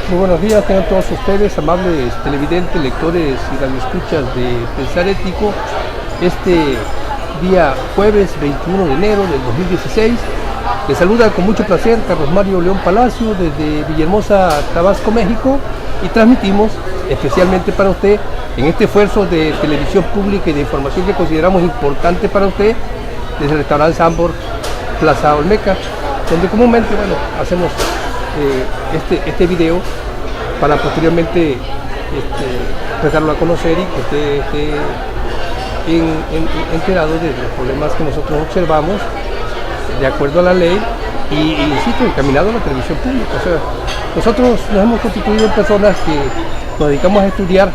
Muy buenos días, tengan todos ustedes, amables televidentes, lectores y radioescuchas de Pensar Ético. Este día jueves 21 de enero del 2016, les saluda con mucho placer Carlos Mario León Palacio desde Villahermosa, Tabasco, México, y transmitimos especialmente para usted en este esfuerzo de televisión pública y de información que consideramos importante para usted desde el restaurante Sambor Plaza Olmeca, donde comúnmente hacemos este video para posteriormente empezarlo a conocer y que usted esté enterado de los problemas que nosotros observamos de acuerdo a la ley y insisto, encaminado a la televisión pública. O sea, nosotros nos hemos constituido en personas que nos dedicamos a estudiar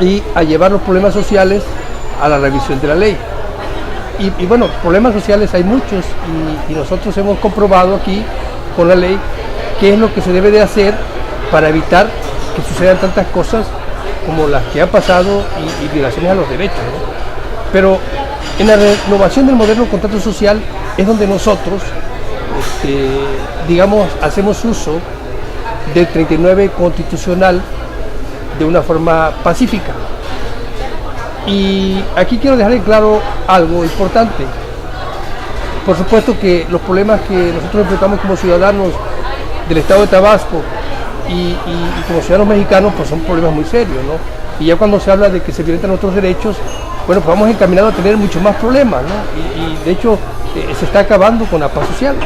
y a llevar los problemas sociales a la revisión de la ley. Y bueno, problemas sociales hay muchos y nosotros hemos comprobado aquí con la ley qué es lo que se debe de hacer para evitar que sucedan tantas cosas como las que han pasado y violaciones a los derechos, ¿no? Pero en la renovación del moderno contrato social es donde nosotros, digamos, hacemos uso del 39 constitucional de una forma pacífica. Y aquí quiero dejar en claro algo importante. Por supuesto que los problemas que nosotros enfrentamos como ciudadanos del estado de Tabasco y como ciudadanos mexicanos, pues son problemas muy serios, ¿no? Y ya cuando se habla de que se violentan nuestros derechos, bueno, pues vamos encaminados a tener muchos más problemas, ¿no? Y de hecho se está acabando con la paz social.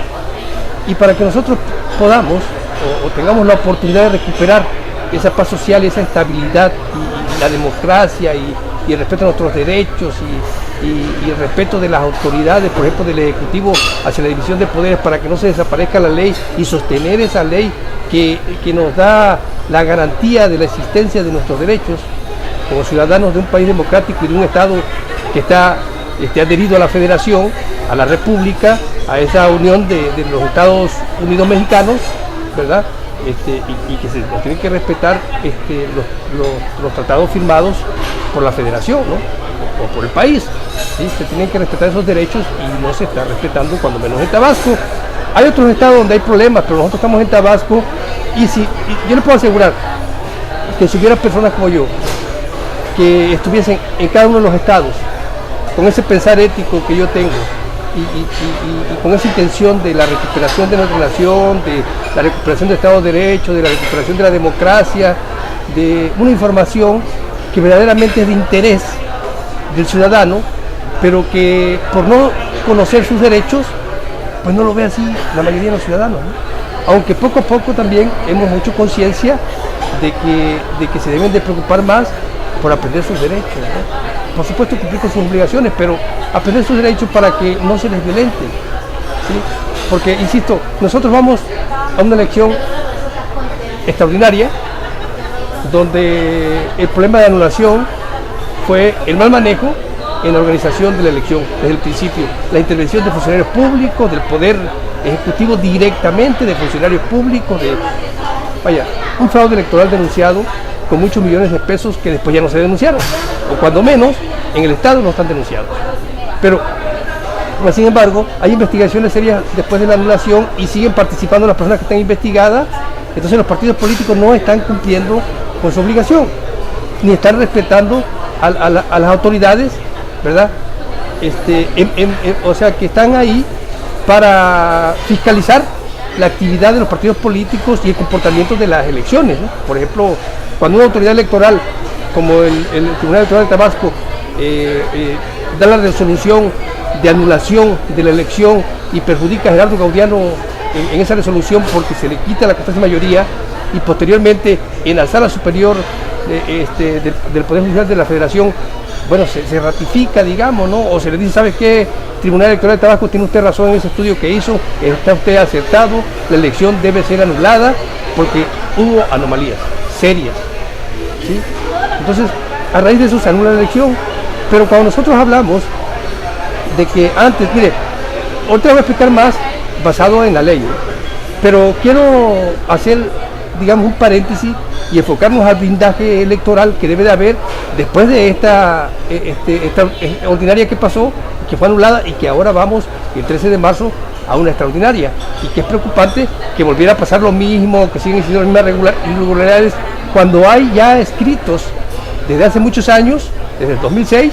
Y para que nosotros podamos o tengamos la oportunidad de recuperar esa paz social, esa estabilidad y la democracia y el respeto a nuestros derechos y el respeto de las autoridades, por ejemplo del Ejecutivo hacia la división de poderes, para que no se desaparezca la ley y sostener esa ley que nos da la garantía de la existencia de nuestros derechos como ciudadanos de un país democrático y de un Estado que está adherido a la Federación, a la República, a esa unión de los Estados Unidos mexicanos, ¿verdad? Y que se nos tienen que respetar los tratados firmados por la Federación, ¿no? O por el país, ¿sí? Se tienen que respetar esos derechos y no se está respetando, cuando menos en Tabasco. Hay otros estados donde hay problemas, pero nosotros estamos en Tabasco y yo les puedo asegurar que si hubiera personas como yo que estuviesen en cada uno de los estados con ese pensar ético que yo tengo y con esa intención de la recuperación de nuestra nación, de la recuperación del Estado de Derecho, de la recuperación de la democracia, de una información que verdaderamente es de interés del ciudadano, pero que por no conocer sus derechos, pues no lo ve así la mayoría de los ciudadanos, ¿no? Aunque poco a poco también hemos hecho conciencia de que se deben de preocupar más por aprender sus derechos, ¿no? Por supuesto cumplir con sus obligaciones, pero aprender sus derechos para que no se les violente, ¿sí? Porque, insisto, nosotros vamos a una elección extraordinaria donde el problema de anulación fue el mal manejo en la organización de la elección desde el principio, la intervención de funcionarios públicos, del poder ejecutivo directamente, de funcionarios públicos, un fraude electoral denunciado con muchos millones de pesos que después ya no se denunciaron, o cuando menos en el Estado no están denunciados. Pero, sin embargo, hay investigaciones serias después de la anulación y siguen participando las personas que están investigadas. Entonces los partidos políticos no están cumpliendo con su obligación, ni están respetando a las autoridades, ¿verdad? O sea, que están ahí para fiscalizar la actividad de los partidos políticos y el comportamiento de las elecciones, ¿no? Por ejemplo, cuando una autoridad electoral, como el Tribunal Electoral de Tabasco, da la resolución de anulación de la elección y perjudica a Gerardo Gaudiano en esa resolución porque se le quita la constancia de mayoría, y posteriormente en la sala superior del Poder Judicial de la Federación, bueno, se ratifica, digamos, ¿no? O se le dice, ¿sabe qué? Tribunal Electoral de Tabasco, tiene usted razón en ese estudio que hizo, está usted acertado, la elección debe ser anulada porque hubo anomalías serias, ¿sí? Entonces, a raíz de eso se anula la elección. Pero cuando nosotros hablamos de que antes, mire, ahorita voy a explicar más basado en la ley, ¿no? Pero quiero hacer, digamos, un paréntesis y enfocarnos al blindaje electoral que debe de haber después de esta ordinaria que pasó, que fue anulada y que ahora vamos el 13 de marzo a una extraordinaria, y que es preocupante que volviera a pasar lo mismo, que siguen siendo las mismas irregularidades, cuando hay ya escritos desde hace muchos años, desde el 2006,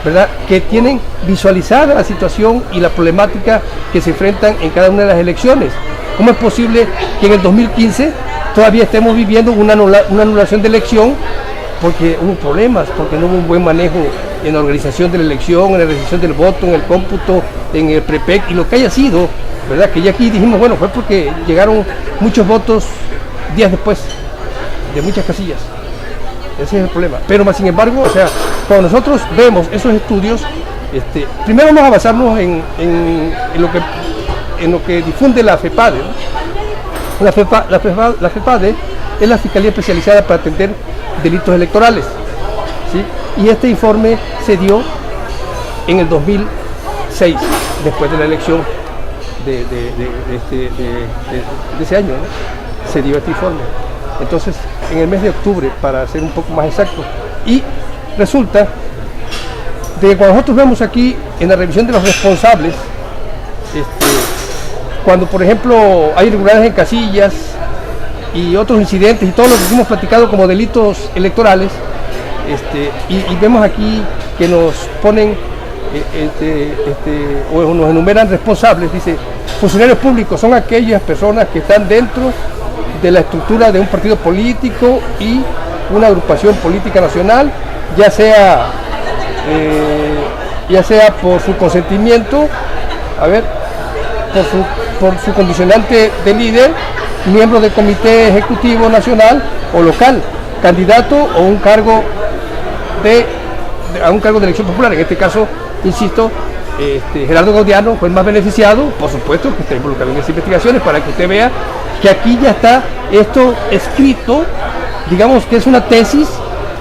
¿verdad?, que tienen visualizada la situación y la problemática que se enfrentan en cada una de las elecciones. ¿Cómo es posible que en el 2015 todavía estemos viviendo una anulación de elección porque hubo problemas, porque no hubo un buen manejo en la organización de la elección, en la realización del voto, en el cómputo, en el prepec y lo que haya sido, ¿verdad? Que ya aquí dijimos, bueno, fue porque llegaron muchos votos días después de muchas casillas. Ese es el problema. Pero más sin embargo, o sea, cuando nosotros vemos esos estudios, primero vamos a basarnos en lo que difunde la FEPADE, ¿no? La FEPADE es la Fiscalía Especializada para Atender Delitos Electorales, ¿sí? Y este informe se dio en el 2006, después de la elección de ese año, ¿no? Se dio este informe. Entonces, en el mes de octubre, para ser un poco más exacto, y resulta de que cuando nosotros vemos aquí en la revisión de los responsables, cuando por ejemplo hay irregularidades en casillas y otros incidentes y todo lo que hemos platicado como delitos electorales, y vemos aquí que nos ponen o nos enumeran responsables, dice, funcionarios públicos son aquellas personas que están dentro de la estructura de un partido político y una agrupación política nacional, ya sea por su consentimiento, por su condicionante de líder, miembro del comité ejecutivo nacional o local, candidato o un cargo a un cargo de elección popular. En este caso, insisto, Gerardo Gaudiano fue el más beneficiado, por supuesto que está involucrado en esas investigaciones, para que usted vea que aquí ya está esto escrito, digamos que es una tesis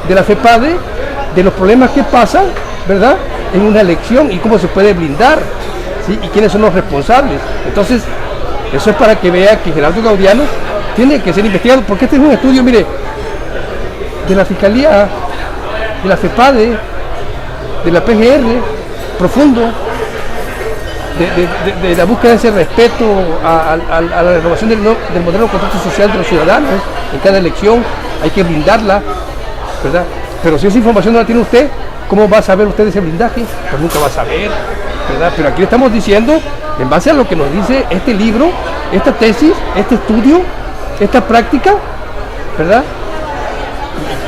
de la FEPADE, de los problemas que pasan, ¿verdad?, en una elección y cómo se puede blindar, ¿sí?, y quiénes son los responsables. Entonces, eso es para que vea que Gerardo Gaudiano tiene que ser investigado, porque este es un estudio, mire, de la Fiscalía, de la FEPADE, de la PGR, profundo, de la búsqueda de ese respeto a la renovación del modelo de contrato social de los ciudadanos. En cada elección hay que blindarla, ¿verdad? Pero si esa información no la tiene usted, ¿cómo va a saber usted ese blindaje? Pues nunca va a saber, ¿verdad? Pero aquí le estamos diciendo, en base a lo que nos dice este libro, esta tesis, este estudio, esta práctica, ¿verdad?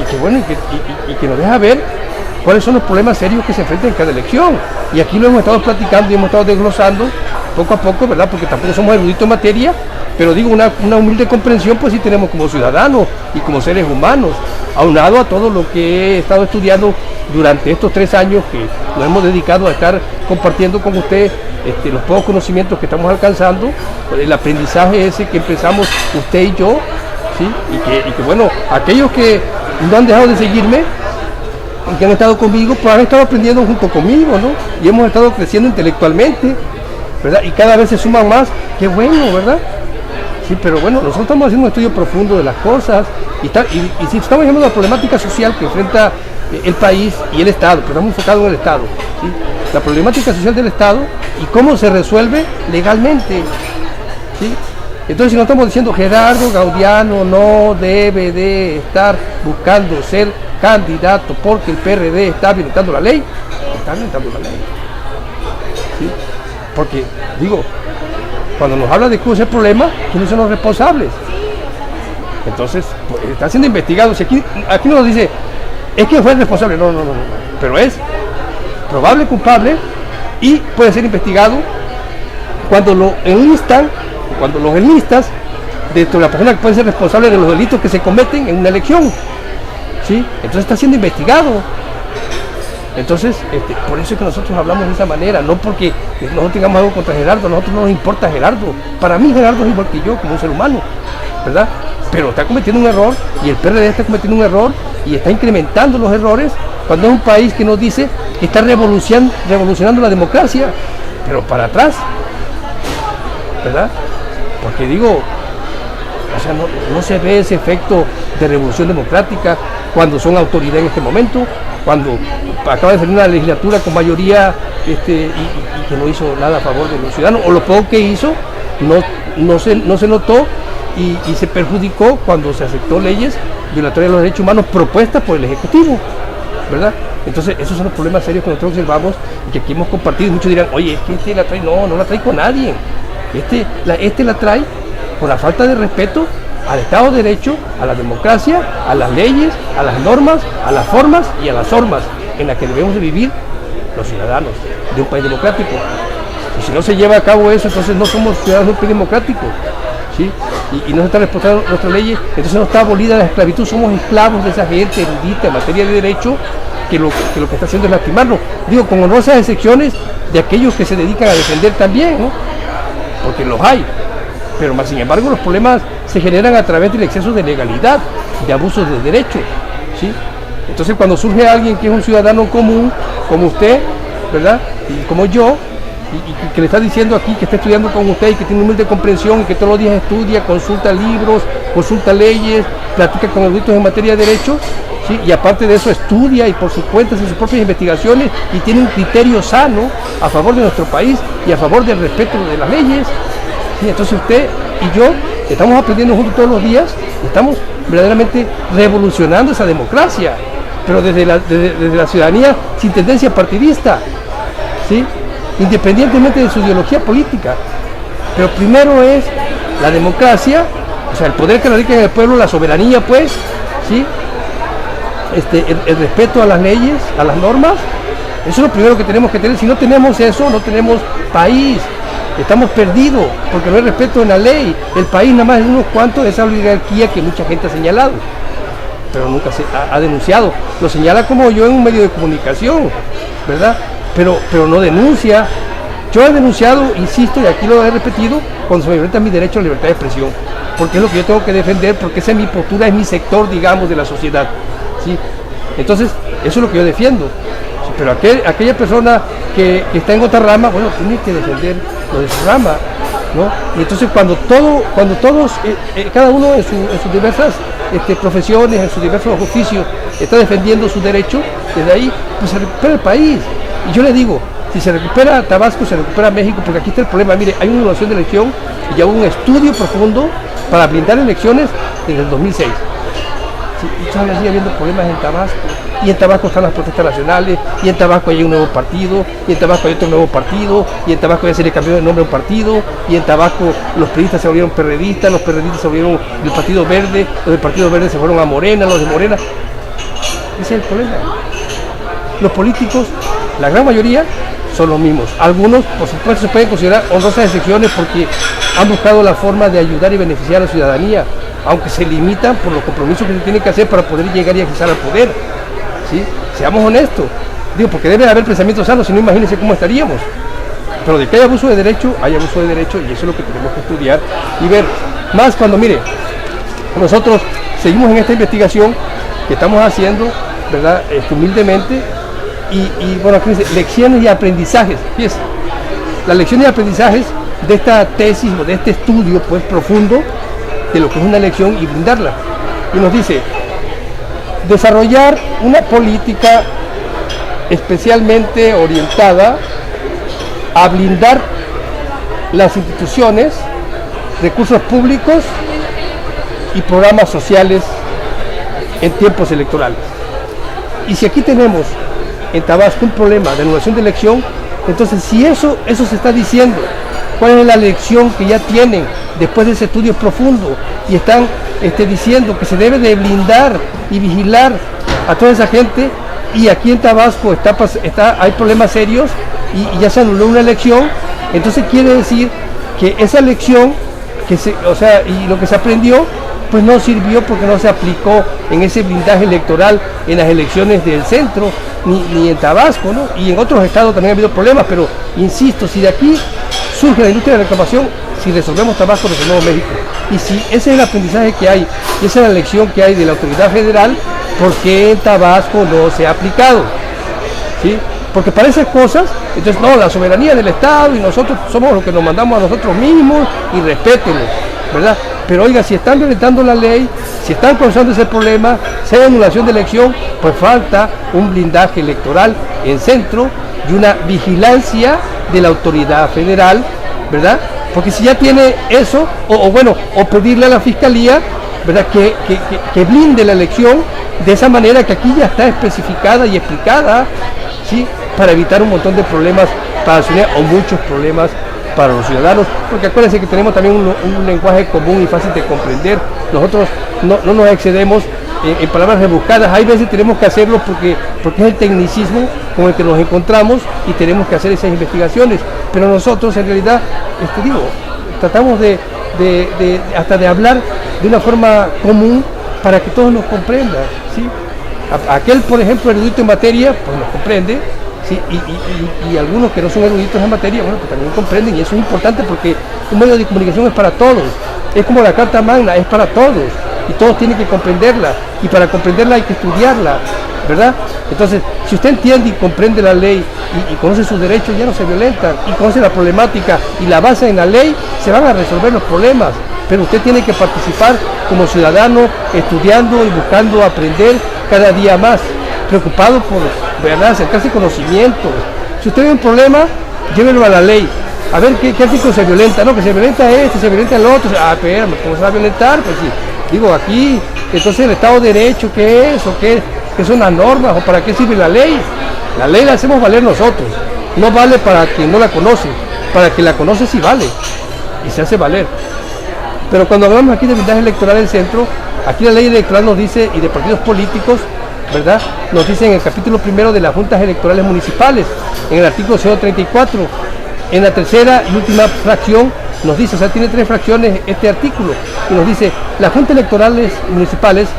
Y que bueno, y que nos deja ver cuáles son los problemas serios que se enfrentan en cada elección. Y aquí lo hemos estado platicando y hemos estado desglosando poco a poco, ¿verdad? Porque tampoco somos eruditos en materia, pero digo, una humilde comprensión pues sí tenemos como ciudadanos y como seres humanos, aunado a todo lo que he estado estudiando durante estos 3 años que nos hemos dedicado a estar compartiendo con usted los pocos conocimientos que estamos alcanzando, el aprendizaje ese que empezamos usted y yo, ¿sí? Y que bueno, aquellos que no han dejado de seguirme, que han estado conmigo, pues han estado aprendiendo junto conmigo, ¿no? Y hemos estado creciendo intelectualmente, ¿verdad? Y cada vez se suman más, qué bueno, ¿verdad? Sí, pero bueno, nosotros estamos haciendo un estudio profundo de las cosas y si estamos viendo la problemática social que enfrenta el país y el Estado, pero estamos enfocados en el Estado, ¿sí? La problemática social del Estado y cómo se resuelve legalmente, ¿sí? Entonces, si no estamos diciendo Gerardo Gaudiano no debe de estar buscando ser candidato porque el PRD está violentando la ley, está violentando la ley, ¿sí? Porque, digo, cuando nos habla de cuál es el problema, ¿quiénes son los responsables? Entonces, pues, está siendo investigado. Si aquí no nos dice, es que fue el responsable, no, pero es probable culpable y puede ser investigado cuando lo enlistan, cuando los enlistas de la persona que puede ser responsable de los delitos que se cometen en una elección, ¿sí? Entonces está siendo investigado. Entonces, por eso es que nosotros hablamos de esa manera, no porque nosotros tengamos algo contra Gerardo, a nosotros no nos importa Gerardo. Para mí Gerardo es igual que yo, como un ser humano, ¿verdad? Pero está cometiendo un error y el PRD está cometiendo un error y está incrementando los errores cuando es un país que nos dice que está revolucionando la democracia, pero para atrás, ¿verdad? Porque digo, o sea, no se ve ese efecto de revolución democrática, cuando son autoridad en este momento, cuando acaba de salir una legislatura con mayoría y que no hizo nada a favor de los ciudadanos, o lo poco que hizo no se notó y se perjudicó cuando se aceptó leyes violatorias de los derechos humanos propuestas por el Ejecutivo, ¿verdad? Entonces esos son los problemas serios que nosotros observamos y que aquí hemos compartido. Y muchos dirán, oye, es que este la trae, no la trae con nadie, este la trae por la falta de respeto al Estado de Derecho, a la democracia, a las leyes, a las normas, a las formas y a las formas en las que debemos de vivir los ciudadanos de un país democrático. Y si no se lleva a cabo eso, entonces no somos ciudadanos de un país democrático, ¿sí? Y no se está respetando nuestras leyes, entonces no está abolida la esclavitud, somos esclavos de esa gente erudita en materia de derecho que lo que está haciendo es lastimarnos. Digo, con honrosas excepciones de aquellos que se dedican a defender también, ¿no? Porque los hay, pero más sin embargo los problemas se generan a través del exceso de legalidad, de abusos de derecho, ¿sí? Entonces cuando surge alguien que es un ciudadano común, como usted, ¿verdad? Y como yo, y que le está diciendo aquí que está estudiando con usted y que tiene humilde comprensión y que todos los días estudia, consulta libros, consulta leyes, platica con eruditos en materia de derecho, ¿sí? Y aparte de eso estudia y por sus cuentas en sus propias investigaciones y tiene un criterio sano a favor de nuestro país y a favor del respeto de las leyes, ¿sí? Entonces usted y yo estamos aprendiendo juntos todos los días y estamos verdaderamente revolucionando esa democracia, pero desde la ciudadanía sin tendencia partidista, ¿sí? Independientemente de su ideología política. Pero primero es la democracia, o sea, el poder que radica en el pueblo, la soberanía, pues, ¿sí? El respeto a las leyes, a las normas. Eso es lo primero que tenemos que tener. Si no tenemos eso, no tenemos país. Estamos perdidos, porque no hay respeto en la ley. El país nada más es unos cuantos de esa oligarquía que mucha gente ha señalado, pero nunca se ha denunciado. Lo señala como yo en un medio de comunicación, ¿verdad? Pero no denuncia. Yo he denunciado, insisto, y aquí lo he repetido, cuando se me violenta mi derecho a la libertad de expresión, porque es lo que yo tengo que defender, porque esa es mi postura, es mi sector, digamos, de la sociedad, ¿sí? Entonces, eso es lo que yo defiendo. Sí, pero aquella persona que está en otra rama, bueno, tiene que defender lo de su rama, ¿no? Y entonces cuando todos, cada uno en sus diversas profesiones, en sus diversos oficios, está defendiendo su derecho, desde ahí, pues se recupera el país. Y yo le digo, si se recupera Tabasco, se recupera México, porque aquí está el problema. Mire, hay una evaluación de elección y ya hubo un estudio profundo para blindar elecciones desde el 2006. Sí, y todavía sigue habiendo problemas en Tabasco. Y en Tabasco están las protestas nacionales, y en Tabasco hay un nuevo partido, y en Tabasco hay otro nuevo partido, y en Tabasco ya se le cambió de nombre a un partido, y en Tabasco los periodistas se volvieron perredistas, los perredistas se volvieron del Partido Verde, los del Partido Verde se fueron a Morena, los de Morena. Ese es el problema. Los políticos, la gran mayoría, son los mismos. Algunos, por supuesto, se pueden considerar honrosas excepciones porque han buscado la forma de ayudar y beneficiar a la ciudadanía, aunque se limitan por los compromisos que se tienen que hacer para poder llegar y accesar al poder, ¿sí? Seamos honestos, digo, porque debe haber pensamientos sanos, si no, imagínense cómo estaríamos. Pero de que hay abuso de derecho, hay abuso de derecho, y eso es lo que tenemos que estudiar y ver. Más cuando, mire, nosotros seguimos en esta investigación que estamos haciendo, ¿verdad? Humildemente. Y bueno, aquí dice lecciones y aprendizajes. Fíjense, las lecciones y aprendizajes de esta tesis o de este estudio pues profundo de lo que es una elección y brindarla. Y nos dice, desarrollar una política especialmente orientada a blindar las instituciones, recursos públicos y programas sociales en tiempos electorales. Y si aquí tenemos en Tabasco un problema de anulación de elección, entonces si eso se está diciendo, ¿cuál es la lección que ya tienen después de ese estudio profundo? Y están diciendo que se debe de blindar y vigilar a toda esa gente, y aquí en Tabasco hay problemas serios y ya se anuló una elección. Entonces quiere decir que esa elección, y lo que se aprendió, pues no sirvió porque no se aplicó en ese blindaje electoral en las elecciones del centro, ni en Tabasco, ¿no? Y en otros estados también ha habido problemas, pero insisto, si de aquí surge la industria de la reclamación, si resolvemos Tabasco, resolvemos México. Y si ese es el aprendizaje que hay, y esa es la lección que hay de la autoridad federal, ¿por qué en Tabasco no se ha aplicado? ¿Sí? Porque para esas cosas, entonces no, la soberanía del Estado y nosotros somos los que nos mandamos a nosotros mismos y respétenlo, ¿verdad? Pero oiga, si están violentando la ley, si están causando ese problema, sea anulación de elección, pues falta un blindaje electoral en centro y una vigilancia de la autoridad federal, ¿verdad? Porque si ya tiene eso, o pedirle a la fiscalía, ¿verdad? Que blinde la elección de esa manera que aquí ya está especificada y explicada, ¿sí? Para evitar un montón de problemas para la ciudadanía o muchos problemas para los ciudadanos, porque acuérdense que tenemos también un lenguaje común y fácil de comprender. Nosotros no nos excedemos en palabras rebuscadas. Hay veces tenemos que hacerlo porque es el tecnicismo con el que nos encontramos y tenemos que hacer esas investigaciones, pero nosotros en realidad, tratamos hasta de hablar de una forma común para que todos nos comprendan, ¿sí? Aquel, por ejemplo, erudito en materia, pues nos comprende, ¿sí? Y algunos que no son eruditos en materia, bueno, pues también comprenden, y eso es importante porque un medio de comunicación es para todos, es como la Carta Magna, es para todos, y todos tienen que comprenderla, y para comprenderla hay que estudiarla, ¿verdad? Entonces, si usted entiende y comprende la ley y conoce sus derechos, ya no se violentan, y conoce la problemática y la basa en la ley, se van a resolver los problemas. Pero usted tiene que participar como ciudadano, estudiando y buscando aprender cada día más, preocupado por, ¿verdad?, acercarse conocimiento. Si usted ve un problema, llévelo a la ley. A ver qué artículo se violenta, no, que se violenta se violenta el otro. Pero ¿cómo se va a violentar? Pues sí, digo, aquí, entonces el Estado de Derecho, ¿qué es? ¿O qué son las normas? ¿O para qué sirve la ley? La ley la hacemos valer nosotros. No vale para quien no la conoce. Para quien la conoce sí vale. Y se hace valer. Pero cuando hablamos aquí de blindaje electoral en centro, aquí la ley electoral nos dice, y de partidos políticos, ¿verdad?, nos dice en el capítulo primero de las juntas electorales municipales, en el artículo 034, en la tercera y última fracción, nos dice, o sea, tiene 3 fracciones este artículo, y nos dice, las juntas electorales municipales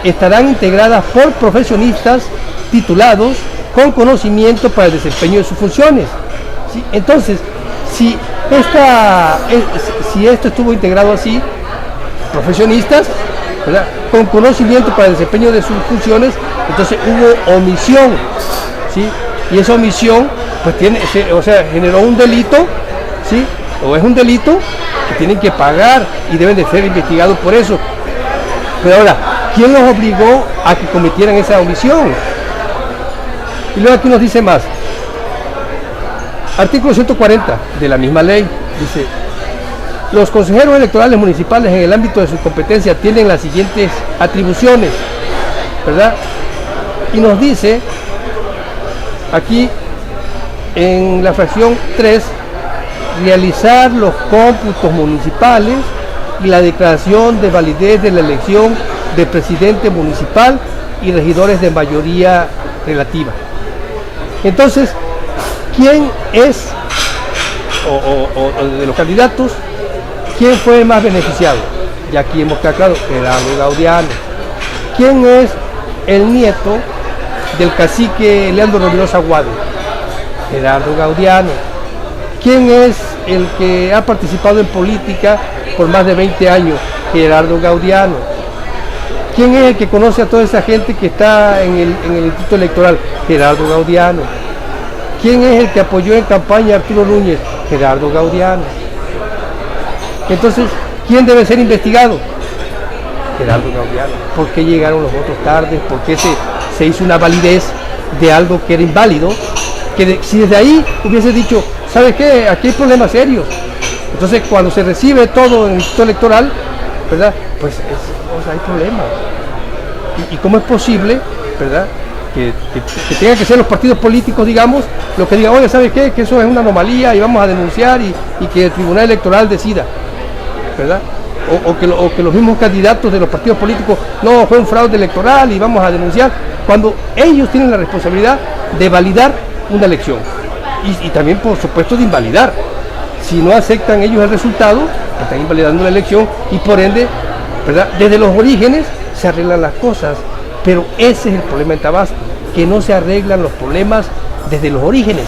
estarán integradas por profesionistas titulados con conocimiento para el desempeño de sus funciones, ¿sí? Entonces, si esto estuvo integrado así, profesionistas, ¿verdad?, con conocimiento para el desempeño de sus funciones, entonces hubo omisión, ¿sí? Y esa omisión, pues generó un delito, ¿sí? O es un delito que tienen que pagar y deben de ser investigados por eso. Pero ahora, ¿quién los obligó a que cometieran esa omisión? Y luego aquí nos dice más. Artículo 140 de la misma ley dice: los consejeros electorales municipales en el ámbito de su competencia tienen las siguientes atribuciones, ¿verdad? Y nos dice aquí en la fracción 3, realizar los cómputos municipales y la declaración de validez de la elección de presidente municipal y regidores de mayoría relativa. Entonces, ¿quién es, o de los candidatos, quién fue el más beneficiado? Ya aquí hemos quedado claro, Gerardo Gaudiano. ¿Quién es el nieto del cacique Leandro Rovirosa Aguado? Gerardo Gaudiano. ¿Quién es el que ha participado en política por más de 20 años? Gerardo Gaudiano. ¿Quién es el que conoce a toda esa gente que está en el instituto electoral? Gerardo Gaudiano. ¿Quién es el que apoyó en campaña a Arturo Núñez? Gerardo Gaudiano. Entonces, ¿quién debe ser investigado? Gerardo Gaudiano. ¿Por qué llegaron los votos tarde? ¿Por qué se hizo una validez de algo que era inválido? Que si desde ahí hubiese dicho, ¿sabes qué? Aquí hay problemas serios. Entonces, cuando se recibe todo en el instituto electoral, ¿verdad?, pues hay problemas. ¿Y cómo es posible, verdad?, que tengan que ser los partidos políticos, digamos, los que digan, oye, ¿sabes qué? Que eso es una anomalía y vamos a denunciar y que el Tribunal Electoral decida, ¿verdad? O que los mismos candidatos de los partidos políticos, no, fue un fraude electoral y vamos a denunciar, cuando ellos tienen la responsabilidad de validar una elección y también, por supuesto, de invalidar. Si no aceptan ellos el resultado, están invalidando la elección y por ende, ¿verdad?, desde los orígenes se arreglan las cosas. Pero ese es el problema en Tabasco, que no se arreglan los problemas desde los orígenes.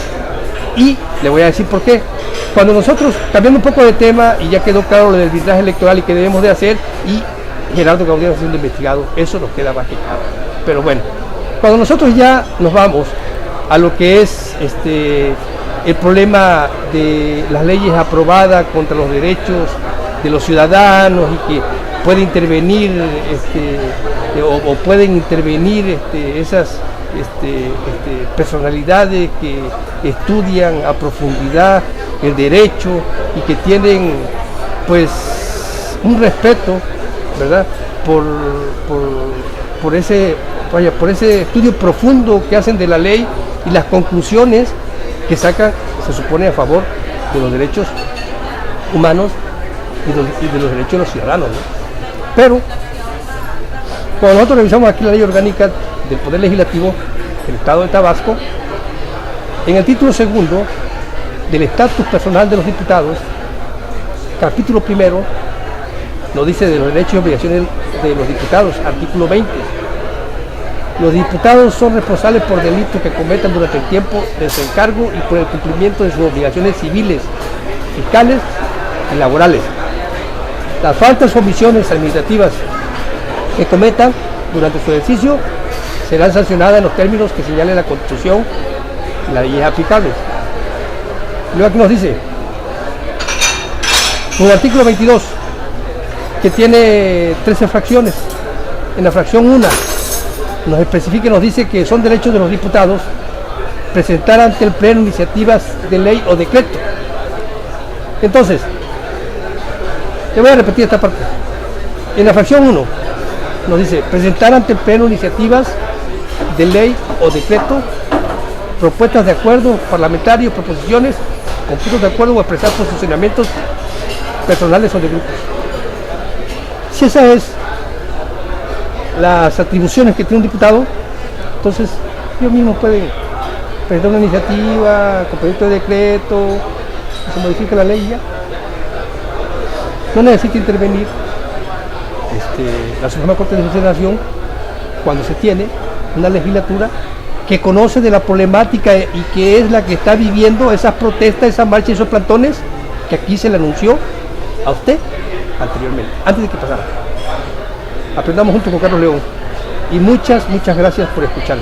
Y le voy a decir por qué. Cuando nosotros, cambiando un poco de tema, y ya quedó claro lo del arbitraje electoral y qué debemos de hacer, y Gerardo Gaudiano siendo investigado, eso nos queda más que claro. Pero bueno, cuando nosotros ya nos vamos a lo que es el problema de las leyes aprobadas contra los derechos de los ciudadanos y que puede intervenir o pueden intervenir esas personalidades que estudian a profundidad el derecho y que tienen pues un respeto, ¿verdad? por ese estudio profundo que hacen de la ley y las conclusiones que sacan, se supone, a favor de los derechos humanos y de los derechos de los ciudadanos, ¿no? Pero cuando nosotros revisamos aquí la ley orgánica del Poder Legislativo del Estado de Tabasco, en el título segundo del estatus personal de los diputados, capítulo primero, nos dice de los derechos y obligaciones de los diputados, artículo 20. Los diputados son responsables por delitos que cometan durante el tiempo de su encargo y por el cumplimiento de sus obligaciones civiles, fiscales y laborales. Las faltas o omisiones administrativas que cometan durante su ejercicio serán sancionadas en los términos que señale la Constitución y las leyes aplicables. Luego aquí nos dice, en el artículo 22, que tiene 13 fracciones, en la fracción 1 nos especifica y nos dice que son derechos de los diputados presentar ante el Pleno iniciativas de ley o decreto. Entonces, te voy a repetir esta parte. En la fracción 1 nos dice presentar ante el Pleno iniciativas de ley o decreto, propuestas de acuerdo parlamentario, proposiciones, con puntos de acuerdo o expresar posicionamientos personales o de grupos. Si esas es las atribuciones que tiene un diputado, entonces ellos mismos pueden presentar una iniciativa con proyecto de decreto, se modifica la ley ya. No necesita intervenir la Suprema Corte de Justicia de la Nación cuando se tiene una legislatura que conoce de la problemática y que es la que está viviendo esas protestas, esas marchas y esos plantones que aquí se le anunció a usted anteriormente, antes de que pasara. Aprendamos junto con Carlos León y muchas gracias por escucharme.